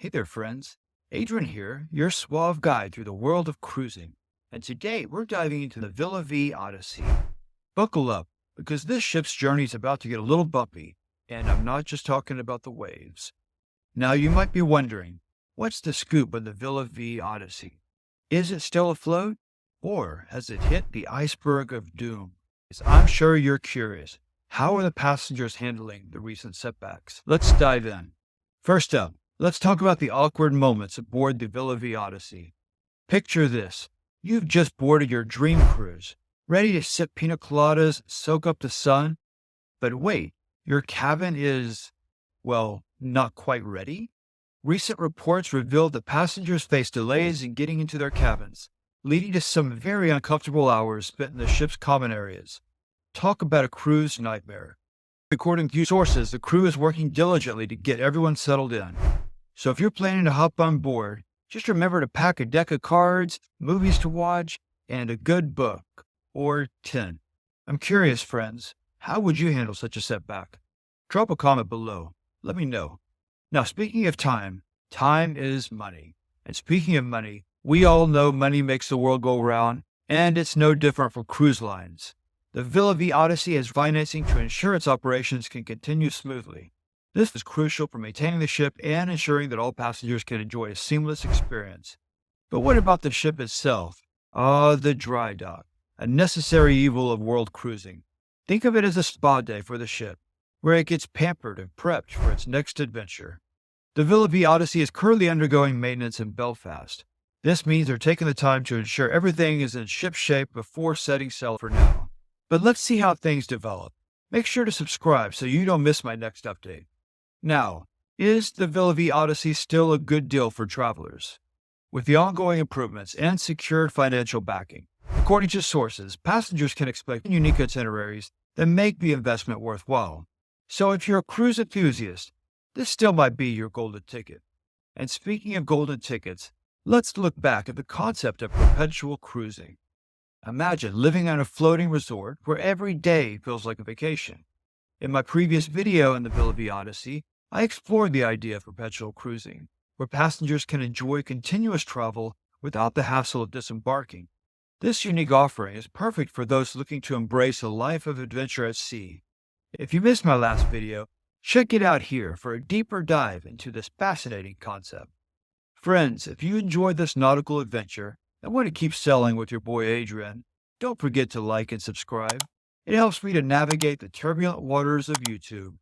Hey there, friends. Adrian here, your suave guide through the world of cruising. And today we're diving into the Vie Odyssey. Buckle up, because this ship's journey is about to get a little bumpy, and I'm not just talking about the waves. Now you might be wondering, what's the scoop on the Vie Odyssey? Is it still afloat, or has it hit the iceberg of doom? Yes, I'm sure you're curious. How are the passengers handling the recent setbacks? Let's dive in. First up, let's talk about the awkward moments aboard the Vie Odyssey. Picture this. You've just boarded your dream cruise, ready to sip pina coladas, soak up the sun. But wait, your cabin is, well, not quite ready? Recent reports revealed that passengers face delays in getting into their cabins, leading to some very uncomfortable hours spent in the ship's common areas. Talk about a cruise nightmare. According to sources, the crew is working diligently to get everyone settled in. So if you're planning to hop on board, just remember to pack a deck of cards, movies to watch, and a good book, or 10. I'm curious, friends, how would you handle such a setback? Drop a comment below. Let me know. Now, speaking of time, time is money. And speaking of money, we all know money makes the world go round, and it's no different for cruise lines. The Vie Odyssey has financing to ensure its operations can continue smoothly. This is crucial for maintaining the ship and ensuring that all passengers can enjoy a seamless experience. But what about the ship itself? The dry dock, a necessary evil of world cruising. Think of it as a spa day for the ship, where it gets pampered and prepped for its next adventure. The Vie Odyssey is currently undergoing maintenance in Belfast. This means they're taking the time to ensure everything is in ship shape before setting sail for now. But let's see how things develop. Make sure to subscribe so you don't miss my next update. Now, is the Vie Odyssey still a good deal for travelers? With the ongoing improvements and secured financial backing, according to sources, passengers can expect unique itineraries that make the investment worthwhile. So if you're a cruise enthusiast, this still might be your golden ticket. And speaking of golden tickets, let's look back at the concept of perpetual cruising. Imagine living on a floating resort where every day feels like a vacation. In my previous video in the Vie Odyssey, I explored the idea of perpetual cruising, where passengers can enjoy continuous travel without the hassle of disembarking. This unique offering is perfect for those looking to embrace a life of adventure at sea. If you missed my last video, check it out here for a deeper dive into this fascinating concept. Friends, if you enjoyed this nautical adventure and want to keep sailing with your boy Adrian, don't forget to like and subscribe. It helps me to navigate the turbulent waters of YouTube.